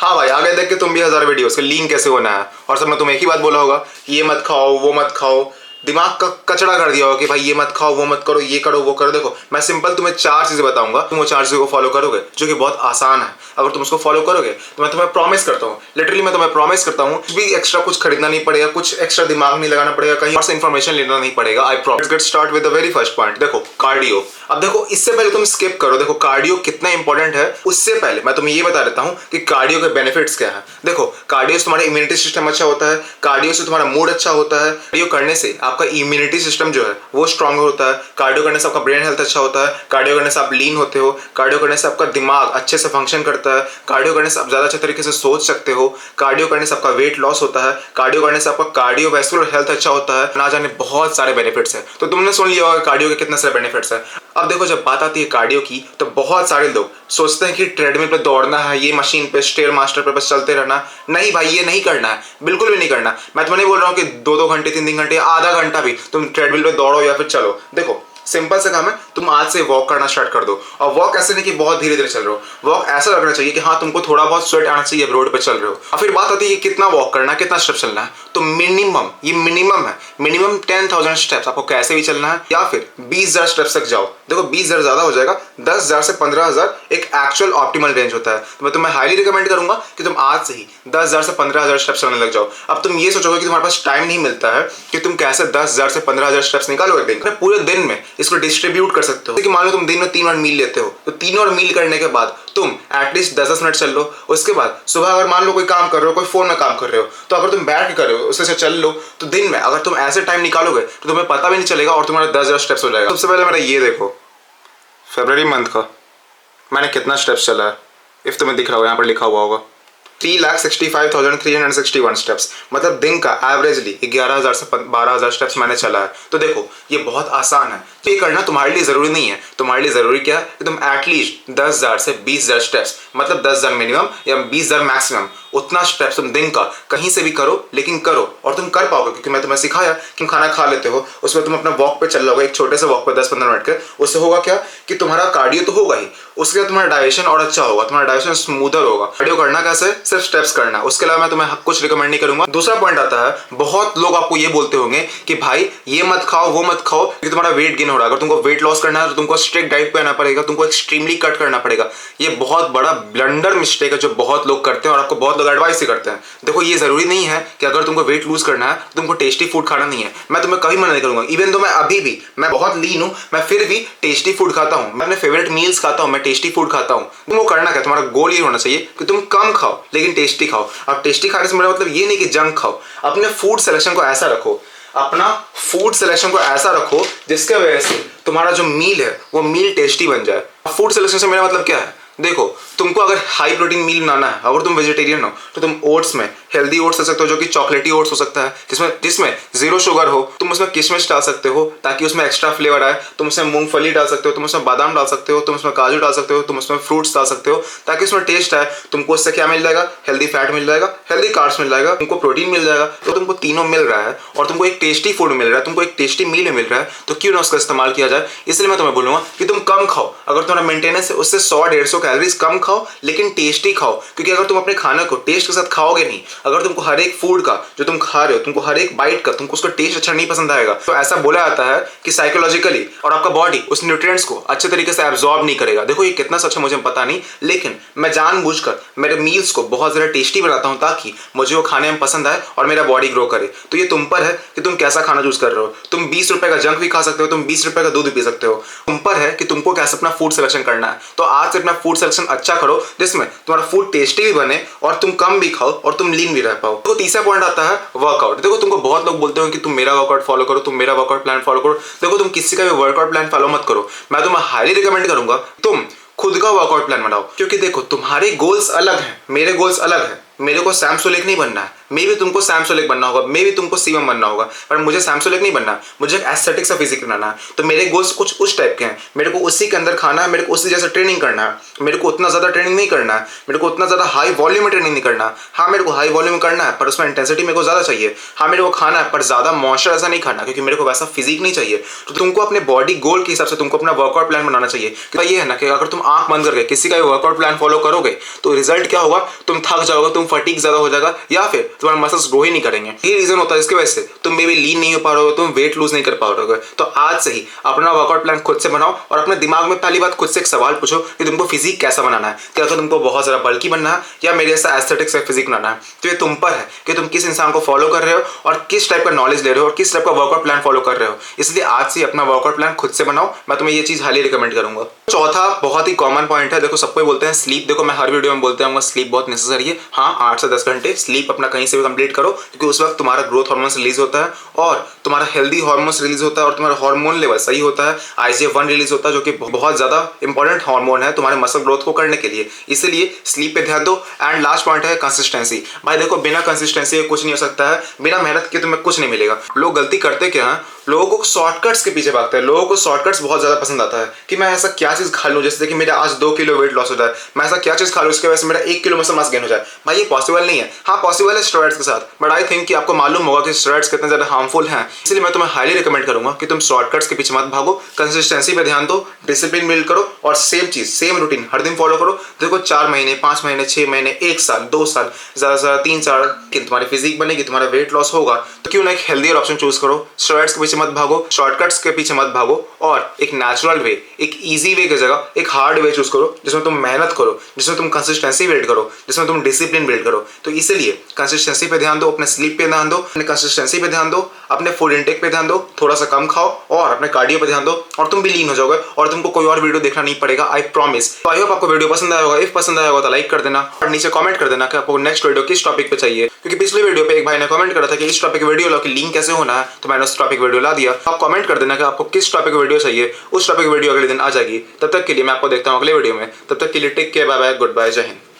हाँ भाई, आगे देख के तुम भी 1000 वीडियोस के लीन कैसे होना है, और सब में तुम एक ही बात बोला होगा कि ये मत खाओ वो मत खाओ, दिमाग का कचड़ा कर दिया होगा कि भाई ये मत खाओ वो मत करो, ये करो वो करो। देखो मैं सिंपल तुम्हें 4 चीजें बताऊंगा, तुम वो 4 चीजों को फॉलो करोगे जो कि बहुत आसान है। अगर तुम उसको फॉलो करोगे तो मैं तुम्हें प्रॉमिस करता हूँ, लिटरली मैं तुम्हें प्रॉमिस करता हूँ, कुछ भी एक्स्ट्रा कुछ खरीदना नहीं पड़ेगा, कुछ एक्स्ट्रा दिमाग नहीं लगाना पड़ेगा, कहीं और से इन्फॉर्मेशन लेना नहीं पड़ेगा। I promise. Get start with the very first point. देखो कार्डियो। अब देखो इससे पहले तुम स्किप करो, देखो कार्डियो कितना इंपॉर्टेंट है उससे पहले मैं तुम्हें ये बता देता हूँ कि कार्डियो के बेनिफिट्स क्या है। देखो कार्डियो से तुम्हारा इम्यूनिटी सिस्टम अच्छा होता है, कार्डियो से तुम्हारा मूड अच्छा होता है, कार्डियो करने से आपका इम्यूनिटी सिस्टम जो है वो स्ट्रांग होता है, कार्डियो करने से आपका ब्रेन हेल्थ अच्छा होता है, कार्डियो करने से आप लीन होते हो, कार्डियो करने से आपका दिमाग अच्छे से फंक्शन करता है, कार्डियो करने से आप ज्यादा अच्छे तरीके से सोच सकते हो, कार्डियो करने से आपका वेट लॉस होता है, कार्डियो करने से आपका कार्डियोवैस्कुलर हेल्थ अच्छा होता है, ना जाने बहुत सारे बेनिफिट्स है। तो तुमने सुन लिया होगा कार्डियो के कितने सारे बेनिफिट्स है। अब देखो जब बात आती है कार्डियो की तो बहुत सारे लोग सोचते हैं कि ट्रेडमिल पे दौड़ना है, ये मशीन पे स्टेयर मास्टर पे बस चलते रहना। नहीं भाई, ये नहीं करना है, बिल्कुल भी नहीं करना। मैं तुम्हें नहीं बोल रहा हूँ कि 2-2 घंटे 3-3 घंटे आधा घंटा भी तुम ट्रेडमिल पे दौड़ो या फिर चलो। देखो सिंपल से काम है, तुम आज से वॉक करना स्टार्ट कर दो। और वॉक ऐसे नहीं कि बहुत धीरे धीरे चल रहे हो, वॉक ऐसा लगना चाहिए कि हाँ तुमको थोड़ा बहुत स्वेट आना चाहिए रोड पे चल रहे हो। और फिर बात आती है कि कितना वॉक करना है, कितना स्टेप चलना है। तो मिनिमम, ये मिनिमम है, मिनिमम 10,000 स्टेप्स आपको कैसे भी चलना है, या फिर 20,000 स्टेप्स तक जाओ। देखो 20,000 ज्यादा हो जाएगा, 10,000 से 15,000 एक एक्चुअल ऑप्टिमल रेंज होता है। तो मैं तुम्हें हाईली रिकमेंड करूंगा कि तुम आज से ही 10,000 से 15,000 स्टेप्स चलने लग जाओ। अब तुम ये सोचोगे कि तुम्हारे पास टाइम नहीं मिलता है कि तुम कैसे 10,000 से 15,000 स्टेप्स निकालोगे दिन में। पूरे दिन में इसको डिस्ट्रीब्यूट कर सकते हो कि मान लो तुम दिन में 3 बार मील लेते हो, तो 3 और मील करने के बाद तुम एटलीस्ट 10-10 मिनट चल लो। उसके बाद सुबह अगर मान लो कोई काम कर रहे हो, कोई फोन में काम कर रहे हो, तो अगर तुम बैठ के कर रहे हो उससे चल लो। तो दिन में अगर तुम ऐसे टाइम निकालोगे तो तुम्हें पता भी नहीं चलेगा और तुम्हारा 10,000 स्टेप्स हो जाएगा। सबसे पहले मेरा ये देखो फरवरी मंथ का मैंने कितना स्टेप्स चला है, इफ तुम्हें दिख रहा होगा यहाँ पर लिखा हुआ होगा 3,65,361 स्टेप्स, मतलब दिन का एवरेजली 11,000 से 12,000 स्टेप्स मैंने चला है। तो देखो ये बहुत आसान है, तो ये करना तुम्हारे लिए जरूरी नहीं है। तुम्हारे लिए जरूरी क्या है कि तुम एटलीस्ट 10,000 से 20,000 स्टेप्स, मतलब 10,000 मिनिमम या 20,000 मैक्सिमम, उतना स्टेप्स तुम दिन का कहीं से भी करो, लेकिन करो। और तुम कर पाओगे क्योंकि मैं तुम्हें सिखाया कि तुम खाना खा लेते हो, उसमें तुम अपना वॉक पे चल रहोगे, एक छोटे से वॉक पे 10-15 मिनट के। उससे होगा क्या कि तुम्हारा कार्डियो तो होगा ही, उसके बाद तुम्हारा डाइजेशन और अच्छा होगा, तुम्हारा डाइजेशन स्मूदर होगा। कार्डियो करना कैसे, सिर्फ स्टेप्स करना, उसके अलावा मैं तुम्हें कुछ रिकमेंड नहीं करूंगा। दूसरा पॉइंट आता है, बहुत लोग आपको ये बोलते होंगे कि भाई ये मत खाओ वो मत खाओ क्योंकि तुम्हारा वेट गेन हो रहा है। अगर तुमको वेट लॉस करना है तो तुमको स्ट्रिक्ट डाइट पे आना पड़ेगा, तुमको एक्सट्रीमली कट करना पड़ेगा। ये बहुत बड़ा ब्लंडर मिस्टेक है जो बहुत लोग करते हैं और आपको बहुत लोग एडवाइस ही करते हैं। देखो ये जरूरी नहीं है कि अगर तुमको वेट लूज करना है तो तुमको टेस्टी फूड खाना नहीं है। मैं तुम्हें कभी मना नहीं करूंगा, इवन तो मैं अभी भी मैं बहुत लीन हूं, मैं फिर भी टेस्टी फूड खाता हूं, मैं अपने फेवरेट मील्स खाता हूं, मैं टेस्टी फूड खाता हूं। तुमको करना क्या, तुम्हारा गोल ये होना चाहिए कि तुम कम खाओ लेकिन टेस्टी खाओ। अब टेस्टी खाने से मेरा मतलब ये नहीं कि जंक खाओ। अपने फूड सिलेक्शन को ऐसा रखो, अपना फूड सिलेक्शन को ऐसा रखो जिसके वजह से तुम्हारा जो मील है वो मील टेस्टी बन जाए। फूड सिलेक्शन से मेरा मतलब क्या है, देखो तुमको अगर हाई प्रोटीन मील बनाना है, अगर तुम वेजिटेरियन हो तो तुम ओट्स में हेल्दी ओट्स ले सकते हो जो कि चॉकलेटी ओट्स हो सकता है, जिसमें 0 शुगर हो। तुम उसमें किशमिश डाल सकते हो ताकि उसमें एक्स्ट्रा फ्लेवर आए, तुम उसमें मूंगफली डाल सकते हो, तुम उसमें बादाम डाल सकते हो, तुम उसमें काजू डाल सकते हो, तुम उसमें फ्रूट्स डाल सकते हो ताकि उसमें टेस्ट आए। तुमको उससे क्या मिल जाएगा, हेल्दी फैट मिल जाएगा, हेल्दी कार्ब्स मिल जाएगा, तुमको प्रोटीन मिल जाएगा। तो तुमको तीनों मिल रहा है और तुमको एक टेस्टी फूड मिल रहा है, तुमको एक टेस्टी मील मिल रहा है, तो क्यों ना उसका इस्तेमाल किया जाए। इसलिए मैं तुम्हें बोलूंगा कि तुम कम खाओ, अगर तुम्हारा मेंटेनेंस है उससे 100-150 कैलोरीज कम खाओ लेकिन टेस्टी खाओ। क्योंकि अगर तुम अपने खाने को टेस्ट के साथ खाओगे नहीं, अगर तुमको हर एक फूड का जो तुम खा रहे हो, तुमको हर एक बाइट का तुमको उसका टेस्ट अच्छा नहीं पसंद आएगा, तो ऐसा बोला जाता है कि साइकोलॉजिकली और आपका बॉडी उस न्यूट्रिएंट्स को अच्छे तरीके से एब्जॉर्ब नहीं करेगा। देखो ये कितना सच है मुझे पता नहीं, लेकिन मैं जानबूझकर मेरे मील्स को बहुत ज्यादा टेस्टी बनाता हूं ताकि मुझे वो खाने में पसंद आए और मेरा बॉडी ग्रो करे। तो ये तुम पर है कि तुम कैसा खाना चूज कर रहे हो। तुम 20 रुपए का जंक भी खा सकते हो, तुम 20 रुपए का दूध भी पी सकते हो। तुम पर है कि तुमको कैसे अपना फूड सिलेक्शन करना है। तो आज से अपना फूड सिलेक्शन अच्छा करो जिसमें तुम्हारा फूड टेस्टी भी बने और तुम कम भी खाओ और तुम लीन भी रह पाओ। तो तीसरा पॉइंट आता है वर्कआउट। देखो तुमको बहुत लोग बोलते हो कि तुम मेरा वर्कआउट फॉलो करो, तुम मेरा वर्कआउट प्लान फॉलो करो। देखो तुम किसी का भी वर्कआउट प्लान फॉलो मत करो, मैं तुम्हें हाईली रिकमेंड करूंगा तुम खुद का वर्कआउट प्लान बनाओ। क्योंकि देखो तुम्हारे गोल्स अलग हैं, मेरे गोल्स अलग हैं। मेरे को सैम सुलेख नहीं बनना है, मे भी तुमको सैमसोलिक बनना होगा, मे भी तुमको सीएम बनना होगा, पर मुझे सैमसोलिक नहीं बनना, मुझे एक एस्थेटिक सा फिजिक बनाना है। तो मेरे गोल्स कुछ उस टाइप के हैं, मेरे को उसी के अंदर खाना है, मेरे को उसी जैसा ट्रेनिंग करना है, मेरे को उतना ज़्यादा ट्रेनिंग नहीं करना है, मेरे को उतना ज़्यादा हाई वॉल्यूम में ट्रेनिंग नहीं करना। हाँ मेरे को हाई वॉल्यूम करना है पर उसमें इंटेंसिटी मेरे को ज़्यादा चाहिए। हाँ मेरे को खाना है पर ज़्यादा मॉइस्चर ऐसा नहीं खाना, क्योंकि मेरे को वैसा फिजिक नहीं चाहिए। तो तुमको अपने बॉडी गोल के हिसाब से तुमको अपना वर्कआउट प्लान बनाना चाहिए। तो ये है ना कि अगर तुम आंख बंद करके किसी का वर्कआउट प्लान फॉलो करोगे तो रिजल्ट क्या होगा, तुम थक जाओगे, तुम फटीक ज़्यादा हो जाएगा, या फिर तुम्हारे मसल्स ग्रो ही नहीं करेंगे। ये रीजन होता है इसकी वजह से तुम मे भी लीन नहीं हो पा रहे हो, तुम वेट लूज नहीं कर पा रहे हो। तो आज से ही अपना वर्कआउट प्लान खुद से बनाओ और अपने दिमाग में पहली बात खुद से एक सवाल पूछो कि तुमको फिजिक कैसा बनाना है। क्या तो तुमको बहुत ज़्यादा बल्कि बनना है या मेरे ऐसा एस्थेटिक से फिजिक बनाना है। तो ये तुम पर है कि तुम किस इंसान को फॉलो कर रहे हो और किस टाइप का नॉलेज ले रहे हो और किस टाइप का वर्कआउट प्लान फॉलो कर रहे हो। इसलिए आज से अपना वर्कआउट प्लान खुद से बनाओ, मैं तुम्हें ये चीज़ हाईली रिकमेंड करूंगा। चौथा बहुत ही कॉमन पॉइंट है, देखो सबको बोलते हैं स्लीप। देखो मैं हर वीडियो में बोलते हूँ स्लीप बहुत नेसेसरी है। हाँ 8 से 10 घंटे स्लीप अपना कहीं से भी कंप्लीट करो, क्योंकि उस वक्त तुम्हारा ग्रोथ हार्मोन्स रिलीज होता है और तुम्हारा हेल्दी हार्मोन्स रिलीज होता है और तुम्हारा हार्मोन लेवल सही होता है। IGF-1 रिलीज होता है जो कि बहुत ज़्यादा इंपॉर्टेंट हार्मोन है तुम्हारे मसल ग्रोथ को करने के लिए। इसलिए स्लीप पे ध्यान दो। एंड लास्ट पॉइंट है कंसिस्टेंसी। भाई देखो बिना कंसिस्टेंसी के कुछ नहीं हो सकता है, बिना मेहनत के तुम्हें कुछ नहीं मिलेगा। लोग गलती करते क्या है, लोगों को शॉर्टकट्स के पीछे भागते हैं। लोगों को शॉर्टकट्स बहुत ज़्यादा पसंद आता है कि मैं ऐसा क्या चीज़ खा लूँ जैसे कि मेरा आज 2 किलो वेट लॉस हो जाए, मैं ऐसा क्या चीज़ खा लूँ उसके वजह से मेरा 1 किलो मसल मास गेन हो जाए। भाई ये पॉसिबल नहीं है। हाँ पॉसिबल है स्टेरॉइड्स के साथ, बट आई थिंक कि आपको मालूम होगा कि स्टेरॉइड्स कितने ज़्यादा हार्मफुल हैं। इसलिए मैं तुम्हें हाईली रिकमेंड करूंगा कि तुम शॉर्टकट्स के पीछे मत भागो, कंसिस्टेंसी पे ध्यान दो, डिसिप्लिन बिल्ड करो और सेम चीज़ सेम रूटीन हर दिन फॉलो करो। देखो 4 महीने 5 महीने 6 महीने 1 साल 2 साल ज़्यादा से ज़्यादा 3 साल तुम्हारी फिजिक बनेगी, तुम्हारा वेट लॉस होगा। तो क्यों ना एक हेल्दियर ऑप्शन चूज करो। स्टेरॉइड्स के पीछे मत भागो, शॉर्टकट्स के पीछे मत भागो और एक नेचुरल वे, एक इजी वे की जगह एक हार्ड वे चूज करो जिसमें तुम मेहनत करो, जिसमें तुम कंसिस्टेंसी बिल्ड करो, जिसमें तुम डिसिप्लिन बिल्ड करो। तो इसलिए कंसिस्टेंसी पे ध्यान दो, अपने स्लीप पे ध्यान दो, अपने कंसिस्टेंसी पे ध्यान दो, अपने फूड इंटेक पे ध्यान दो, थोड़ा सा कम खाओ और अपने कार्डियो पे ध्यान दो और तुम भी लीन हो जाओगे और तुमको कोई और वीडियो देखना नहीं पड़ेगा, आई प्रॉमिस। तो आई होप आपको वीडियो पसंद आया होगा। इफ पसंद आया होगा तो लाइक कर देना और नीचे कमेंट कर देना कि आपको नेक्स्ट वीडियो किस टॉपिक पे चाहिए, क्योंकि पिछले वीडियो पे एक भाई ने कमेंट करा था कि इस टॉपिक वीडियो लो कि लिंक कैसे होना है, तो मैंने उस टॉपिक वीडियो ला दिया। आप कमेंट कर देना कि आपको किस टॉपिक वीडियो चाहिए, उस टॉपिक वीडियो अगले दिन आ जाएगी। तब तक के लिए मैं आपको देखता हूँ अगले वीडियो में। तब तक के लिए take care, bye bye, goodbye, जय हिंद।